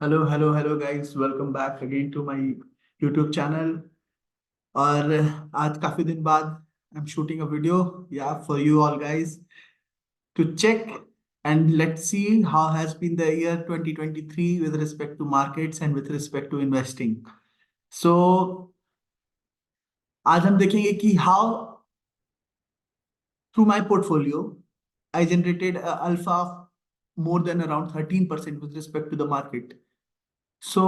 Hello guys, welcome back again to my YouTube channel. और आज काफी दिन बाद I am shooting a video या for you all guys to check and let's see how has been the year 2023 with respect to markets and with respect to investing. So आज हम देखेंगे कि how through my portfolio I generated a alpha of more than around 13% with respect to the market. So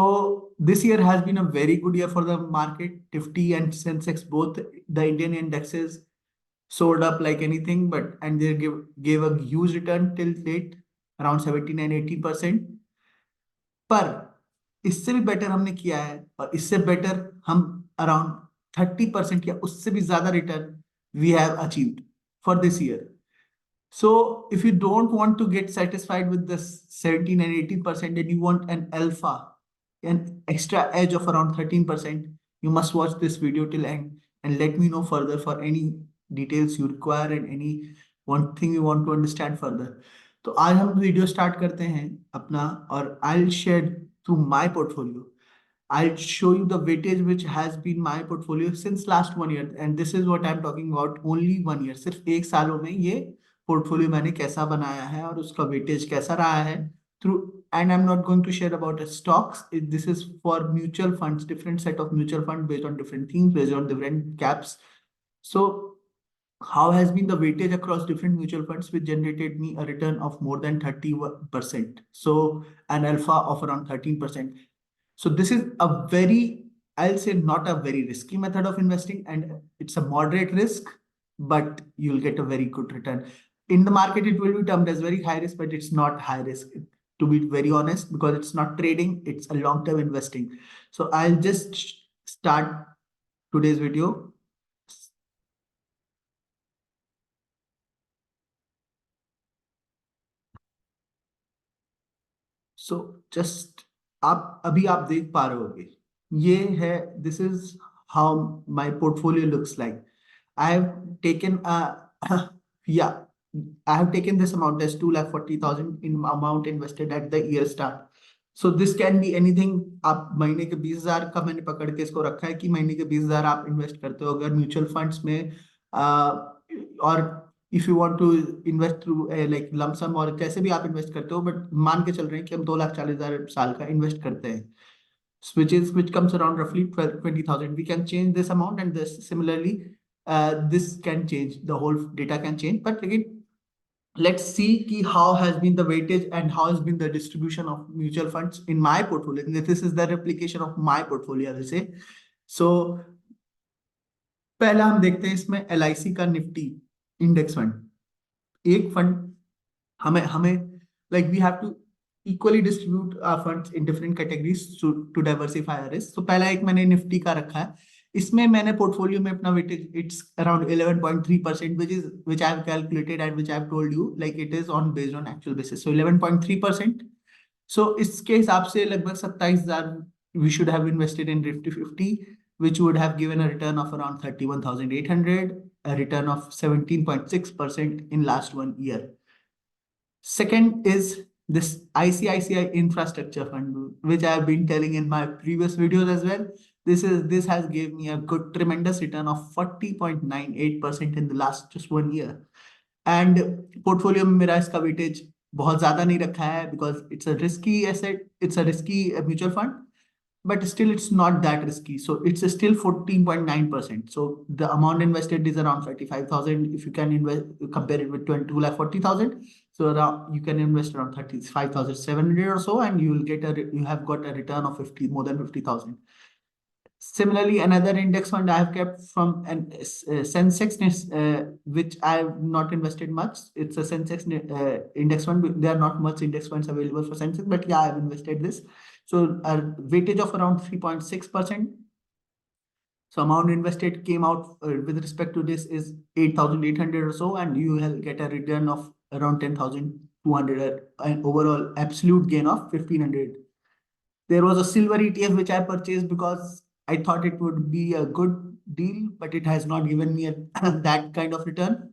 this year has been a very good year for the market. NIFTY and SENSEX, both the Indian indexes soared up like anything, but and they gave a huge return till date, around 17 and 18%. पर इससे भी better हमने किया है, और इससे better हम around 30% या उससे भी ज्यादा return we have achieved for this year. So if you don't want to get satisfied with this 17 and 18% and you want an alpha, an extra edge of around 13%, you must watch this video till end and let me know further for any details you require and any one thing you want to understand further. तो आज हम video start करते हैं अपना, और I'll share through my portfolio. I'll show you the weightage which has been my portfolio since last 1 year, and this is what I'm talking about, only 1 year. सिर्फ एक सालों में ये पोर्टफोलियो मैंने कैसा बनाया है और उसका वेटेज कैसा रहा है through. And I am not going to share about stocks. This is for mutual funds, different set of mutual fund based on different themes, based on different caps. So how has been the weightage across different mutual funds which generated me a return of more than 30%, so an alpha of around 13%. So this is a very, I'll say, not a very risky method of investing, and it's a moderate risk, but you'll get a very good return. In the market, it will be termed as very high risk, but it's not high risk, to be very honest, because it's not trading, it's a long-term investing. So I'll just start today's video. So just आप देख पा रहे होगे, ये है, this is how my portfolio looks like. I have taken yeah, I have taken this amount as 2,40,000 in amount invested at the year start. So this can be anything. आप महीने के 20,000 का मैंने पकड़ के इसको रखा है कि महीने के 20,000 आप इन्वेस्ट करते हो अगर म्यूचुअल फंड्स में, और if you want to invest through like lump sum, और कैसे भी आप इन्वेस्ट करते हो, बट मान के चल रहे हैं कि हम 2,40,000 साल का इन्वेस्ट करते हैं, which comes around roughly 20,000. We can change this amount, and this similarly, this can change, the whole data can change. But again, let's see ki how has been the weightage and how has been the distribution of mutual funds in my portfolio. This is the replication of my portfolio, I will say. So पहला हम देखते हैं इसमें LIC का Nifty index fund. एक fund हमें हमें like we have to equally distribute our funds in different categories to diversify our risk. So पहला एक मैंने निफ्टी का रखा है. इसमें मैंने पोर्टफोलियो में अपना weightage, it's around 11.3%, which I have calculated and which I have told you like it is on based on actual basis. So 11.3%. So इसके हिसाब से लगभग 27,000 we should have invested in Nifty 50, which would have given a return of around 31,800, a return of 17.6% in last 1 year. Second is this ICICI infrastructure fund, which I have been telling in my previous videos as well. This has gave me a good tremendous return of 40.98% in the last just 1 year. And portfolio में मेरा इसका weightage बहुत ज्यादा नहीं रखा है because it's a risky asset, it's a risky mutual fund, but still it's not that risky. So it's still 14.9%. So the amount invested is around 35,000. If you can invest, compare it with 2,40,000. So around, you can invest around 35,700 or so, and you will get you have got a return of more than 50,000. Similarly, another index fund I have kept from an Sensex, which I have not invested much. It's a Sensex index fund. There are not much index funds available for Sensex, but yeah, I have invested this. So a weightage of around 3.6%. So amount invested came out with respect to this is 8,800 or so, and you will get a return of around 10,200, and overall absolute gain of 1,500. There was a silver ETF which I purchased because I thought it would be a good deal, but it has not given me that kind of return.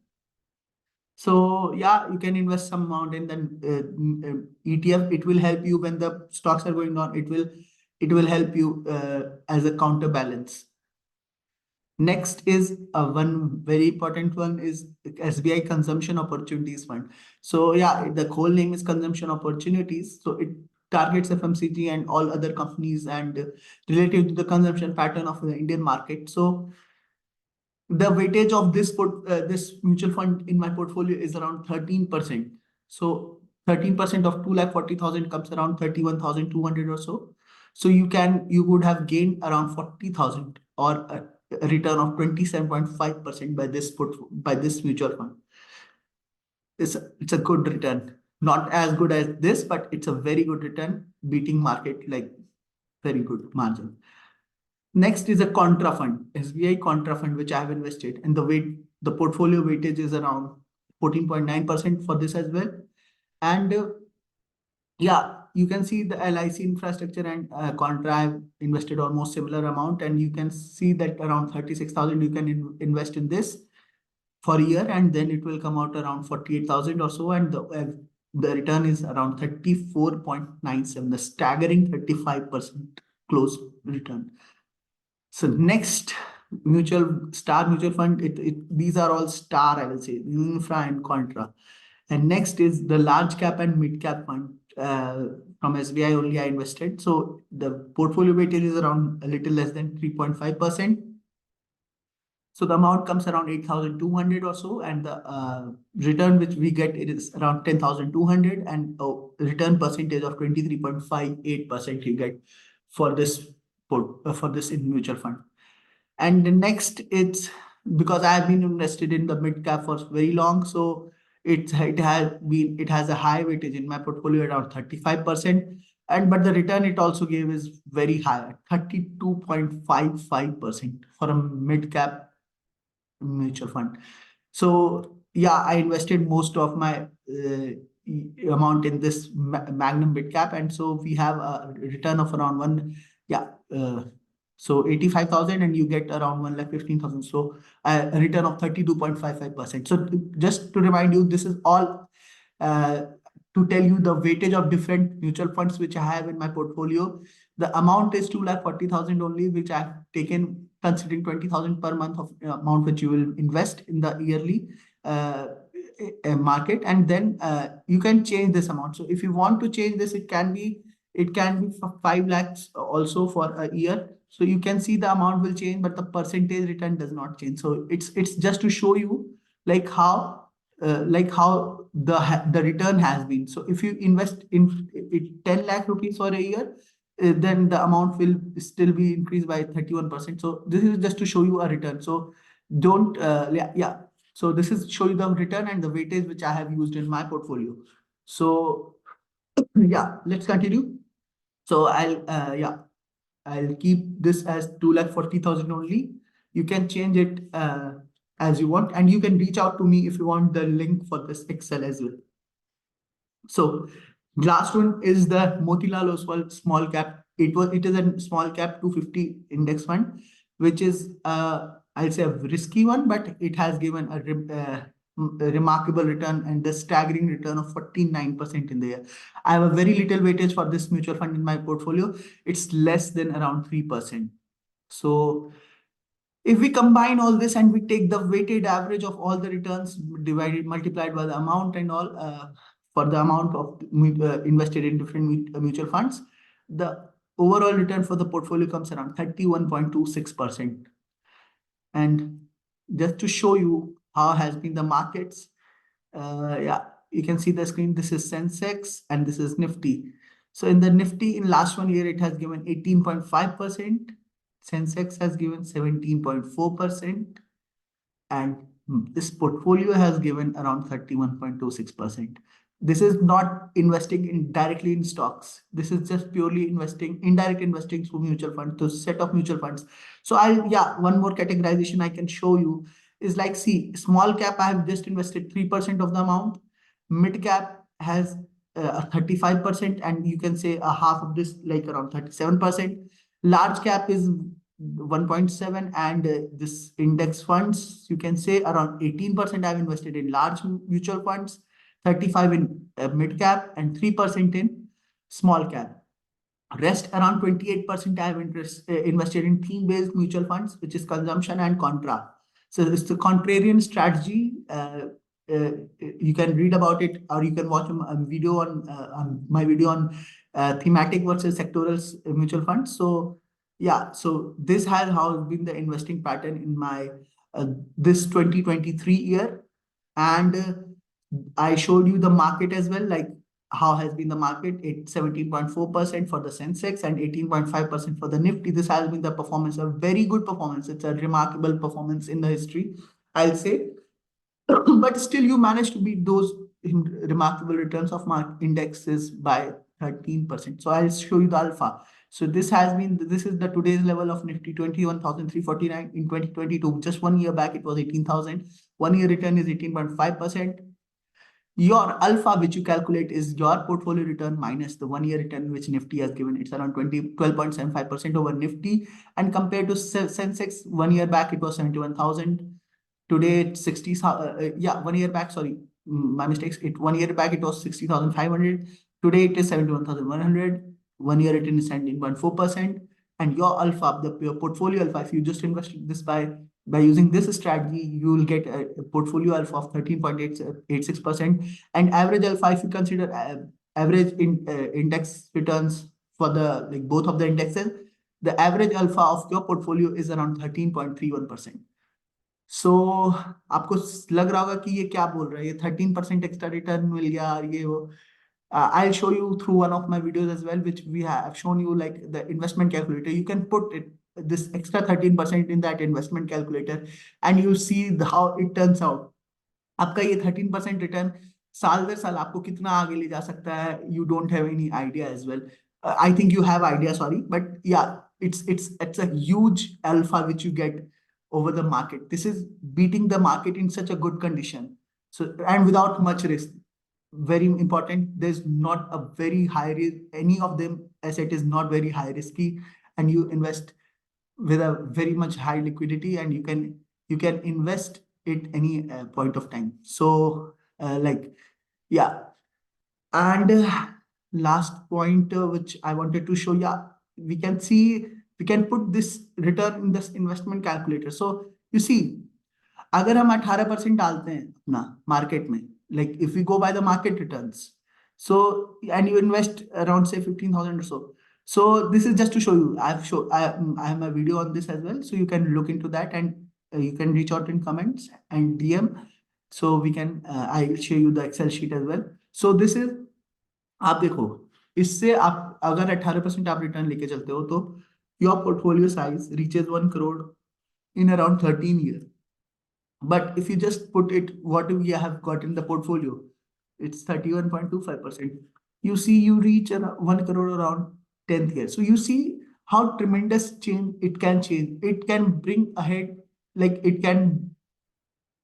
So yeah, you can invest some amount in the ETF. It will help you when the stocks are going down. It will help you as a counterbalance. Next is one very important one is SBI Consumption Opportunities Fund. So yeah, the whole name is Consumption Opportunities. So it targets FMCG and all other companies and related to the consumption pattern of the Indian market. So the weightage of this mutual fund in my portfolio is around 13%. So 13% of 2,40,000 comes around 31,200 or so. So you would have gained around 40,000 or a return of 27.5% by this mutual fund. It's a good return. Not as good as this, but it's a very good return, beating market, like very good margin. Next is a contra fund, SBI contra fund, which I have invested, and the portfolio weightage is around 14.9% for this as well. And yeah, you can see the LIC infrastructure and contra have invested almost similar amount, and you can see that around 36,000 you can invest in this for a year, and then it will come out around 48,000 or so, and the return is around 34.97, the staggering 35% close return. So next star mutual fund, these are all star, I will say, infra and contra. And next is the large cap and mid cap fund. From SBI only I invested. So the portfolio weightage is around a little less than 3.5%. So the amount comes around 8,200 or so, and the return which we get, it is around 10,200, and a return percentage of 23.58% you get for this in mutual fund. And the next, it's because I have been invested in the mid cap for very long, so it has a high weightage in my portfolio around 35%, but the return it also gave is very high, 32.55% for a mid cap mutual fund. So yeah, I invested most of my amount in this Magnum mid cap, and so we have a return of around so 85,000, and you get around 1,15,000. So a return of 32.55%. So just to remind you, this is all to tell you the weightage of different mutual funds which I have in my portfolio. The amount is 2,40,000 only, which I've taken considering 20,000 per month of amount which you will invest in the yearly market, and then you can change this amount. So if you want to change this, it can be for 5 lakhs also for a year. So you can see the amount will change, but the percentage return does not change. So it's just to show you like how the return has been. So if you invest in 10 lakh rupees for a year, then the amount will still be increased by 31%. So this is just to show you a return. So don't so this is show you the return and the weightage which I have used in my portfolio. So yeah, let's continue. So I'll keep this as 2,40,000 only. You can change it as you want, and you can reach out to me if you want the link for this Excel as well. So last one is the Motilal Oswal small cap. It is a small cap 250 index fund, which is I'll say a risky one, but it has given a remarkable return and the staggering return of 49% in the year. I have a very little weightage for this mutual fund in my portfolio. It's less than around 3%. So if we combine all this and we take the weighted average of all the returns multiplied by the amount and all for the amount of invested in different mutual funds, the overall return for the portfolio comes around 31.26%. And just to show you how has been the markets, you can see the screen. This is Sensex and this is Nifty. So in the Nifty, in last 1 year, it has given 18.5%. Sensex has given 17.4%. And this portfolio has given around 31.26%. This is not investing directly in stocks. This is just purely indirect investing through mutual funds, to set of mutual funds. So one more categorization I can show you is like, see, small cap, I have just invested 3% of the amount. Mid cap has 35%, and you can say a half of this, like around 37%. Large cap is 1.7, and this index funds, you can say around 18% I've invested in large mutual funds, 35 in mid cap, and 3% in small cap. Rest around 28% I have invested in theme-based mutual funds, which is consumption and contra. So it's the contrarian strategy. You can read about it, or you can watch a video on my video on thematic versus sectoral mutual funds. So yeah, so this has how been the investing pattern in my this 2023 year, and I showed you the market as well, like how has been the market. It's 17.4% for the Sensex and 18.5% for the Nifty. This has been the performance, a very good performance. It's a remarkable performance in the history, I'll say. But still, you managed to beat those remarkable returns of market indexes by 13%. So I'll show you the alpha. So this is the today's level of Nifty, 21,349 in 2022. Just 1 year back, it was 18,000. 1 year return is 18.5%. Your alpha, which you calculate, is your portfolio return minus the 1 year return which Nifty has given. It's around 12.75% over Nifty. And compared to Sensex, 1 year back, it was 71,000. Today, it's 60. 1 year back, sorry, my mistakes. 1 year back, it was 60,500. Today, it is 71,100. 1 year return is 17.4%. And your alpha, your portfolio alpha, if you just invested this by using this strategy, you will get a portfolio alpha of 13.86%. And average alpha, if you consider average index returns for the both of the indexes, the average alpha of your portfolio is around 13.31%. So आपको लग रहा होगा कि ये क्या बोल रहा है, ये 13% एक्स्ट्रा रिटर्न मिल गया, ये वो. I'll show you through one of my videos as well, which we have shown you like the investment calculator. You can put this extra 13% in that investment calculator, and you'll see how it turns out. आपका ये 13% return साल दर साल आपको कितना आगे ले जा सकता है, you don't have any idea as well. I think you have idea, sorry, but yeah, it's a huge alpha which you get over the market. This is beating the market in such a good condition. So, and without much risk. Very important. There's not a very high risk. Any of them asset is not very high risky, and you invest with a very much high liquidity, and you can invest it any point of time. So yeah. And last point which I wanted to show, yeah, we can put this return in this investment calculator. So you see, अगर हम 18% डालते हैं अपना market में, like if we go by the market returns, so and you invest around say 15,000 or so. So this is just to show you. I have a video on this as well, so you can look into that, and you can reach out in comments and DM. So we can I'll show you the Excel sheet as well. So this is, आप देखो, इससे आप अगर 18% आप return लेके चलते हो तो your portfolio size reaches 1 crore in around 13 years. But if you just put it, what we have got in the portfolio, it's 31.25%. You see, you reach 1 crore around 10th year. So you see how tremendous change it can change. It can bring ahead, it can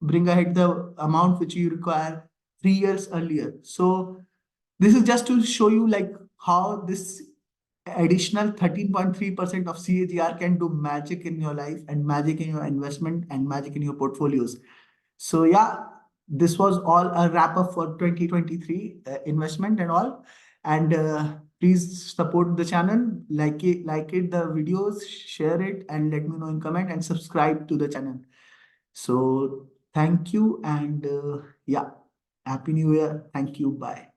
bring ahead the amount which you require 3 years earlier. So this is just to show you how this additional 13.3% of CAGR can do magic in your life, and magic in your investment, and magic in your portfolios. So yeah, this was all a wrap up for 2023 investment and all. And please support the channel, like it the videos, share it, and let me know in comment, and subscribe to the channel. So thank you, and yeah, Happy New Year. Thank you. Bye.